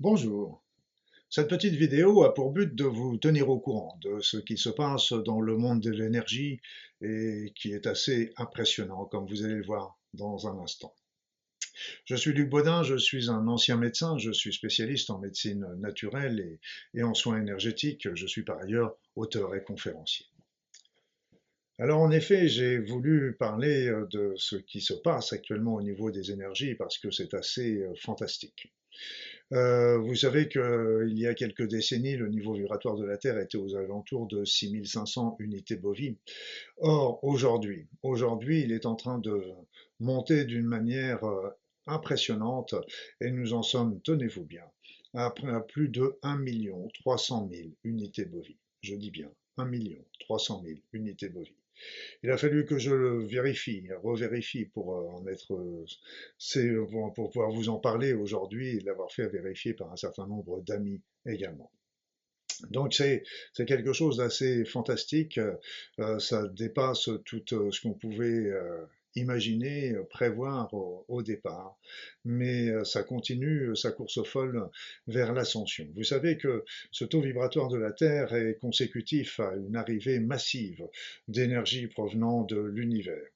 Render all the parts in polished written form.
Bonjour. Cette petite vidéo a pour but de vous tenir au courant de ce qui se passe dans le monde de l'énergie et qui est assez impressionnant, comme vous allez le voir dans un instant. Je suis Luc Baudin, je suis un ancien médecin, je suis spécialiste en médecine naturelle et en soins énergétiques. Je suis par ailleurs auteur et conférencier. Alors en effet, j'ai voulu parler de ce qui se passe actuellement au niveau des énergies parce que c'est assez fantastique. Vous savez qu'il y a quelques décennies, le niveau vibratoire de la Terre était aux alentours de 6500 unités bovies. Or, aujourd'hui, il est en train de monter d'une manière impressionnante et nous en sommes, tenez-vous bien, à plus de 1 300 000 unités bovies. Je dis bien 1 300 000 unités bovies. Il a fallu que je le vérifie, revérifie pour en être, pour pouvoir vous en parler aujourd'hui et l'avoir fait vérifier par un certain nombre d'amis également. Donc c'est quelque chose d'assez fantastique. Ça dépasse tout ce qu'on pouvait imaginer, prévoir au départ, mais ça continue sa course folle vers l'ascension. Vous savez que ce taux vibratoire de la Terre est consécutif à une arrivée massive d'énergie provenant de l'univers.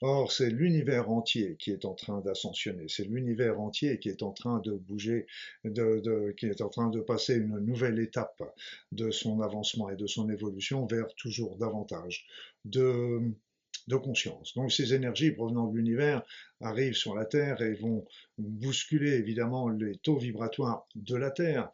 Or, c'est l'univers entier qui est en train d'ascensionner, c'est l'univers entier qui est en train de bouger, qui est en train de passer une nouvelle étape de son avancement et de son évolution vers toujours davantage de, de conscience. Donc ces énergies provenant de l'univers arrivent sur la Terre et vont bousculer évidemment les taux vibratoires de la Terre.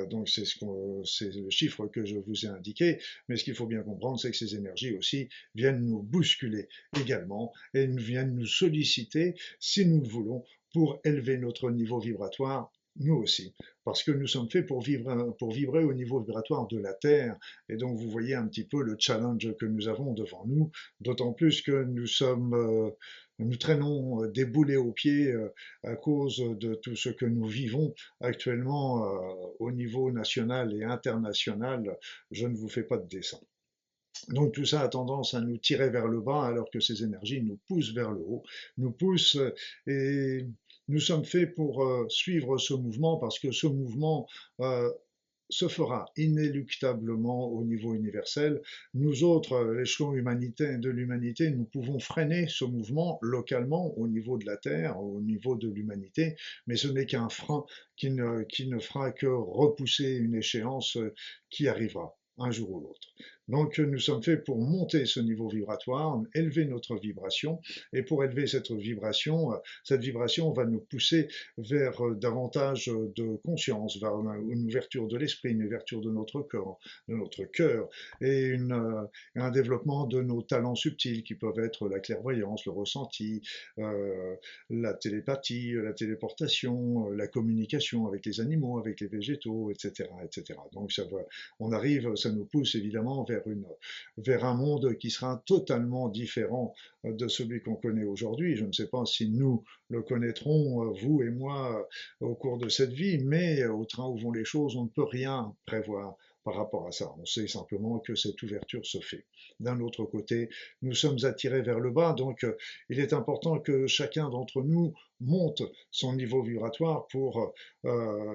Donc c'est le chiffre que je vous ai indiqué, mais ce qu'il faut bien comprendre, c'est que ces énergies aussi viennent nous bousculer également et viennent nous solliciter, si nous le voulons, pour élever notre niveau vibratoire nous aussi, parce que nous sommes faits pour vibrer au niveau vibratoire de la Terre, et donc vous voyez un petit peu le challenge que nous avons devant nous, d'autant plus que nous traînons des boulets aux pieds à cause de tout ce que nous vivons actuellement au niveau national et international. Je ne vous fais pas de dessin. Donc tout ça a tendance à nous tirer vers le bas alors que ces énergies nous poussent vers le haut, nous poussent et nous sommes faits pour suivre ce mouvement parce que ce mouvement se fera inéluctablement au niveau universel. Nous autres, l'échelon de l'humanité, nous pouvons freiner ce mouvement localement au niveau de la Terre, au niveau de l'humanité, mais ce n'est qu'un frein qui ne fera que repousser une échéance qui arrivera un jour ou l'autre. Donc nous sommes faits pour monter ce niveau vibratoire, élever notre vibration, et pour élever cette vibration va nous pousser vers davantage de conscience, vers une ouverture de l'esprit, une ouverture de notre cœur et un développement de nos talents subtils qui peuvent être la clairvoyance, le ressenti, la télépathie, la téléportation, la communication avec les animaux, avec les végétaux, etc., etc. Donc ça nous pousse évidemment vers un monde qui sera totalement différent de celui qu'on connaît aujourd'hui. Je ne sais pas si nous le connaîtrons, vous et moi, au cours de cette vie, mais au train où vont les choses, on ne peut rien prévoir par rapport à ça. On sait simplement que cette ouverture se fait. D'un autre côté, nous sommes attirés vers le bas, donc il est important que chacun d'entre nous monte son niveau vibratoire pour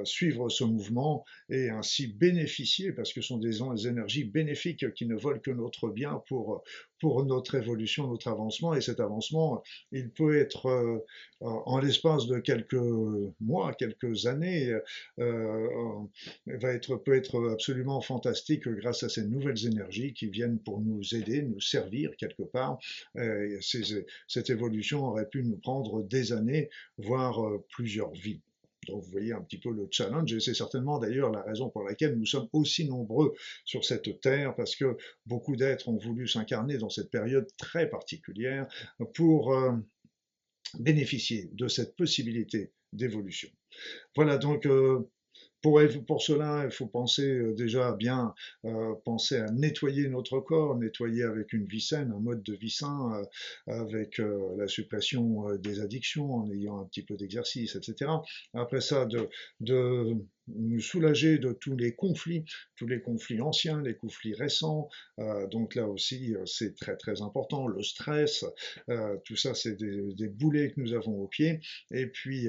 suivre ce mouvement et ainsi bénéficier, parce que ce sont des énergies bénéfiques qui ne veulent que notre bien pour notre évolution, notre avancement, et cet avancement, il peut être en l'espace de quelques mois, quelques années, peut être absolument fantastique grâce à ces nouvelles énergies qui viennent pour nous aider, nous servir quelque part. Cette évolution aurait pu nous prendre des années, voire plusieurs vies. Donc vous voyez un petit peu le challenge, et c'est certainement d'ailleurs la raison pour laquelle nous sommes aussi nombreux sur cette terre, parce que beaucoup d'êtres ont voulu s'incarner dans cette période très particulière pour bénéficier de cette possibilité d'évolution. Voilà donc Pour cela, il faut penser déjà à bien penser à nettoyer notre corps, nettoyer avec une vie saine, un mode de vie sain, avec la suppression des addictions, en ayant un petit peu d'exercice, etc. Après ça, de nous soulager de tous les conflits anciens, les conflits récents. Donc là aussi, c'est très très important. Le stress, tout ça, c'est des boulets que nous avons aux pieds. Et puis,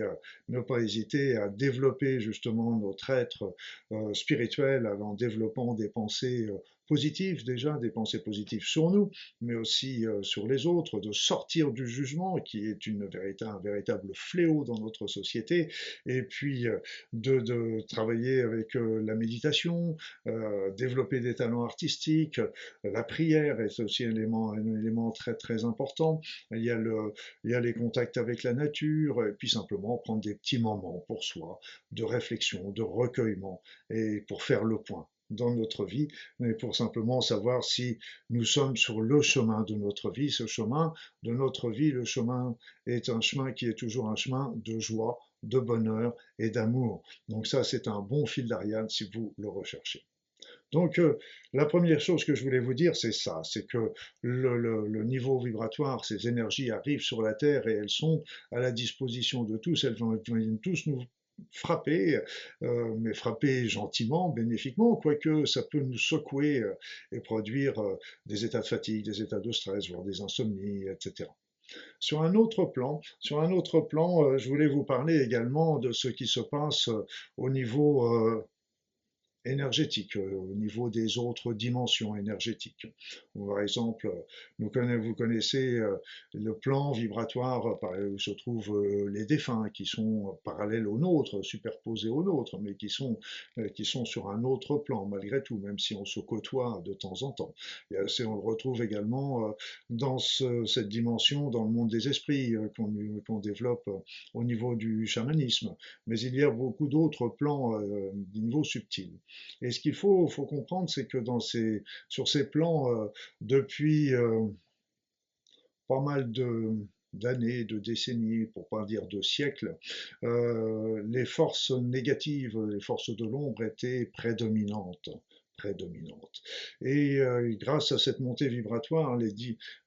ne pas hésiter à développer justement notre être spirituel en développant des pensées positives déjà, des pensées positives sur nous, mais aussi sur les autres, de sortir du jugement qui est un véritable fléau dans notre société, et puis de travailler avec la méditation, développer des talents artistiques, la prière est aussi un élément très très important. Il y a il y a les contacts avec la nature, et puis simplement prendre des petits moments pour soi, de réflexion, de recueillement, et pour faire le point dans notre vie, mais pour simplement savoir si nous sommes sur le chemin de notre vie. Ce chemin de notre vie, le chemin est un chemin qui est toujours un chemin de joie, de bonheur et d'amour. Donc ça, c'est un bon fil d'Ariane si vous le recherchez. Donc, la première chose que je voulais vous dire, c'est ça, c'est que le niveau vibratoire, ces énergies arrivent sur la Terre et elles sont à la disposition de tous, viennent tous nous frapper, mais frapper gentiment, bénéfiquement, quoique ça peut nous secouer et produire des états de fatigue, des états de stress, voire des insomnies, etc. Sur un autre plan, je voulais vous parler également de ce qui se passe au niveau énergétique, au niveau des autres dimensions énergétiques. Par exemple, vous connaissez le plan vibratoire où se trouvent les défunts qui sont parallèles aux nôtres, superposés aux nôtres, mais qui sont sur un autre plan malgré tout, même si on se côtoie de temps en temps. On le retrouve également dans cette dimension dans le monde des esprits qu'on développe au niveau du chamanisme. Mais il y a beaucoup d'autres plans du niveau subtil. Et ce faut comprendre, c'est que sur ces plans, depuis pas mal d'années, de décennies, pour pas dire de siècles, les forces négatives, les forces de l'ombre étaient prédominantes. Et grâce à cette montée vibratoire,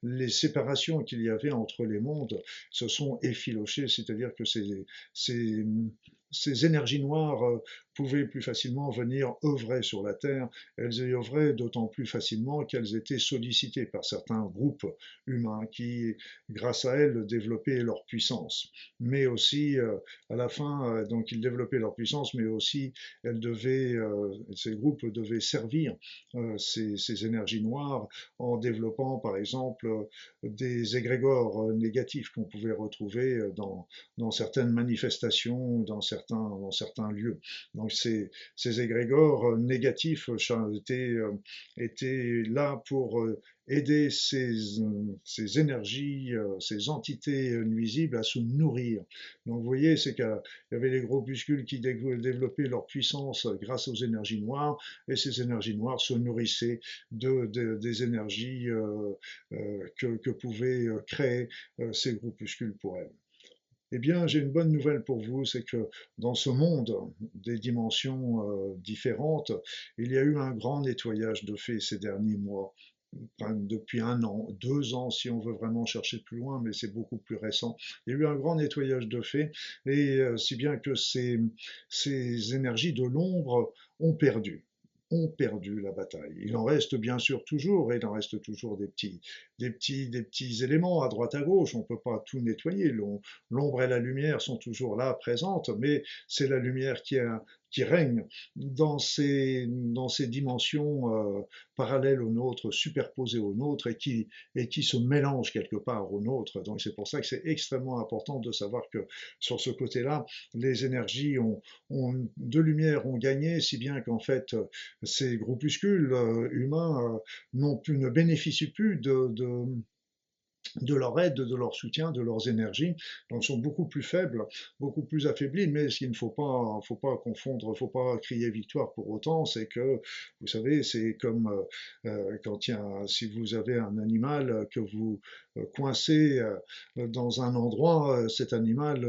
les séparations qu'il y avait entre les mondes se sont effilochées, c'est-à-dire que ces, ces énergies noires pouvaient plus facilement venir œuvrer sur la Terre. Elles y œuvraient d'autant plus facilement qu'elles étaient sollicitées par certains groupes humains qui, grâce à elles, développaient leur puissance. Mais aussi, à la fin, donc ils développaient leur puissance, mais aussi ces groupes devaient servir ces énergies noires en développant, par exemple, des égrégores négatifs qu'on pouvait retrouver dans certaines manifestations, dans certains lieux. Donc ces égrégores négatifs étaient là pour aider ces énergies, ces entités nuisibles à se nourrir. Donc vous voyez, c'est qu'il y avait les groupuscules qui développaient leur puissance grâce aux énergies noires, et ces énergies noires se nourrissaient des énergies que pouvaient créer ces groupuscules pour elles. Eh bien, j'ai une bonne nouvelle pour vous, c'est que dans ce monde des dimensions différentes, il y a eu un grand nettoyage de fait ces derniers mois. Enfin, depuis un an, 2 ans, si on veut vraiment chercher plus loin, mais c'est beaucoup plus récent. Il y a eu un grand nettoyage de fait, et si bien que ces énergies de l'ombre ont perdu la bataille. Il en reste bien sûr toujours, et il en reste toujours des petits éléments à droite à gauche. On ne peut pas tout nettoyer. L'ombre et la lumière sont toujours là, présentes, mais c'est la lumière qui règne dans ces dimensions parallèles aux nôtres, superposées aux nôtres, et qui se mélangent quelque part aux nôtres. Donc c'est pour ça que c'est extrêmement important de savoir que sur ce côté-là, les énergies de lumière ont gagné, si bien qu'en fait, ces groupuscules humains ne bénéficient plus de leur aide, de leur soutien, de leurs énergies, donc sont beaucoup plus faibles, beaucoup plus affaiblis, mais ce qu'il ne faut pas confondre, faut pas crier victoire pour autant, c'est que, vous savez, c'est comme quand il y a, si vous avez un animal que vous coincez dans un endroit, cet animal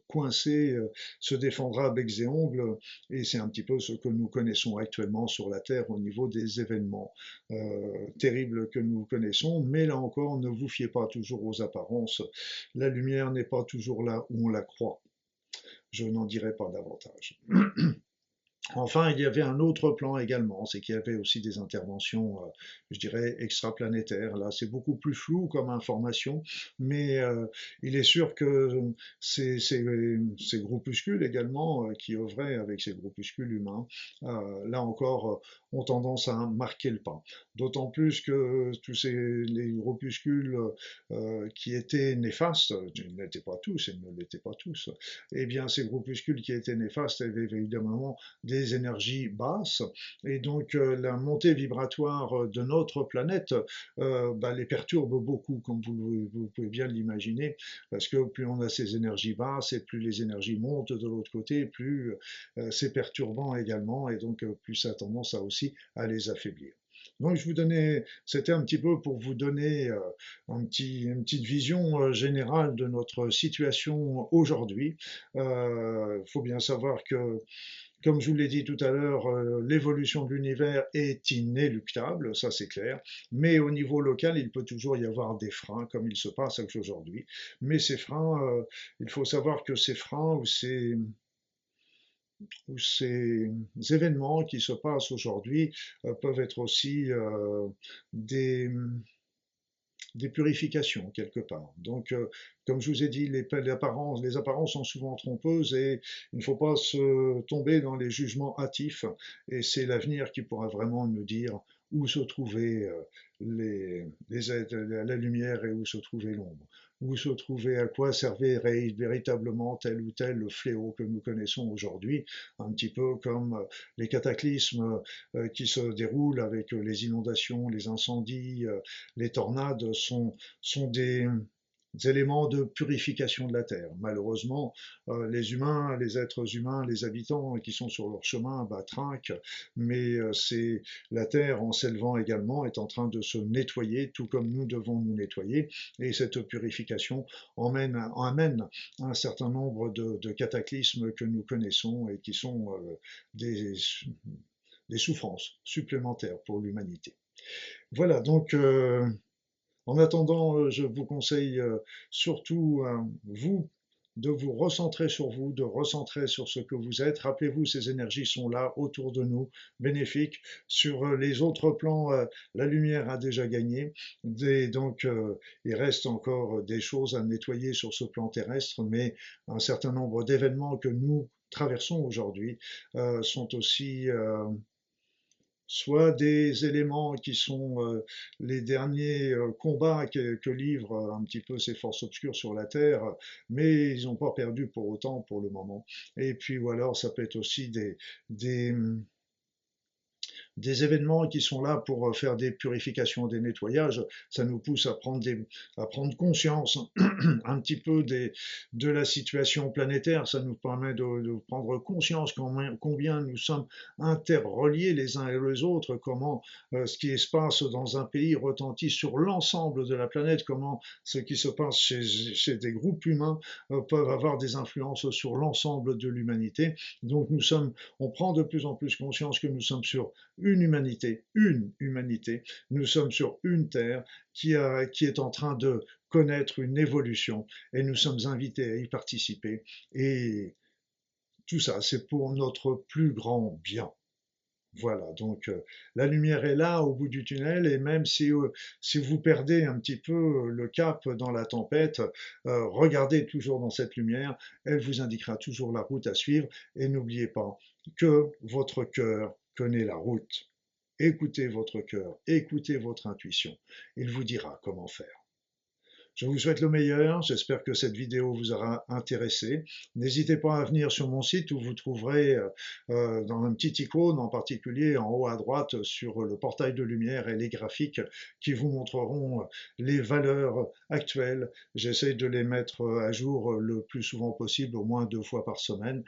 coincé se défendra à becs et ongles, et c'est un petit peu ce que nous connaissons actuellement sur la Terre au niveau des événements terribles que nous connaissons, mais là encore, ne vous fiez pas toujours aux apparences. La lumière n'est pas toujours là où on la croit. Je n'en dirai pas davantage. Enfin, il y avait un autre plan également, c'est qu'il y avait aussi des interventions, je dirais, extraplanétaires. Là, c'est beaucoup plus flou comme information, mais il est sûr que ces groupuscules également, qui œuvraient avec ces groupuscules humains, là encore, ont tendance à marquer le pas. D'autant plus que les groupuscules qui étaient néfastes, ils n'étaient pas tous, ils ne l'étaient pas tous, eh bien, ces groupuscules qui étaient néfastes avaient évidemment des énergies basses, et donc la montée vibratoire de notre planète les perturbe beaucoup, comme vous pouvez bien l'imaginer, parce que plus on a ces énergies basses et plus les énergies montent de l'autre côté, plus c'est perturbant également, et donc plus ça a tendance à aussi à les affaiblir. Donc je vous donnais, c'était un petit peu pour vous donner une petite vision générale de notre situation aujourd'hui. Il faut bien savoir que comme je vous l'ai dit tout à l'heure, l'évolution de l'univers est inéluctable, ça c'est clair, mais au niveau local, il peut toujours y avoir des freins, comme il se passe aujourd'hui. Mais ces freins, il faut savoir que ces freins ou ces événements qui se passent aujourd'hui peuvent être aussi des, des purifications quelque part. Donc, comme je vous ai dit, les apparences sont souvent trompeuses et il ne faut pas se tomber dans les jugements hâtifs. Et c'est l'avenir qui pourra vraiment nous dire où se trouvait la lumière et où se trouvait l'ombre. Où se trouvait, à quoi servait véritablement tel ou tel fléau que nous connaissons aujourd'hui, un petit peu comme les cataclysmes qui se déroulent avec les inondations, les incendies, les tornades sont des éléments de purification de la Terre. Malheureusement, les humains, les êtres humains, les habitants qui sont sur leur chemin trinquent, mais c'est la Terre, en s'élevant également, est en train de se nettoyer, tout comme nous devons nous nettoyer, et cette purification amène un certain nombre de cataclysmes que nous connaissons et qui sont des souffrances supplémentaires pour l'humanité. Voilà, donc en attendant, je vous conseille surtout, vous, de vous recentrer sur vous, de recentrer sur ce que vous êtes. Rappelez-vous, ces énergies sont là, autour de nous, bénéfiques. Sur les autres plans, la lumière a déjà gagné. Donc, il reste encore des choses à nettoyer sur ce plan terrestre, mais un certain nombre d'événements que nous traversons aujourd'hui sont aussi soit des éléments qui sont les derniers combats que livrent un petit peu ces forces obscures sur la Terre, mais ils n'ont pas perdu pour autant pour le moment. Et puis ou alors ça peut être aussi des, des événements qui sont là pour faire des purifications, des nettoyages. Ça nous pousse à prendre conscience un petit peu de la situation planétaire. Ça nous permet de prendre conscience combien nous sommes interreliés les uns et les autres, comment ce qui se passe dans un pays retentit sur l'ensemble de la planète, comment ce qui se passe chez des groupes humains peuvent avoir des influences sur l'ensemble de l'humanité. Donc on prend de plus en plus conscience que nous sommes sur une humanité, nous sommes sur une Terre qui est en train de connaître une évolution et nous sommes invités à y participer. Et tout ça, c'est pour notre plus grand bien. Voilà, donc la lumière est là au bout du tunnel et même si vous perdez un petit peu le cap dans la tempête, regardez toujours dans cette lumière, elle vous indiquera toujours la route à suivre et n'oubliez pas que votre cœur connaît la route. Écoutez votre cœur, écoutez votre intuition, il vous dira comment faire. Je vous souhaite le meilleur, j'espère que cette vidéo vous aura intéressé. N'hésitez pas à venir sur mon site où vous trouverez dans un petit icône en particulier en haut à droite sur le portail de lumière et les graphiques qui vous montreront les valeurs actuelles. J'essaie de les mettre à jour le plus souvent possible, au moins 2 fois par semaine,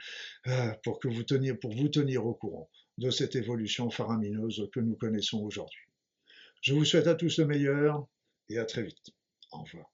pour vous tenir au courant de cette évolution faramineuse que nous connaissons aujourd'hui. Je vous souhaite à tous le meilleur et à très vite. Au revoir.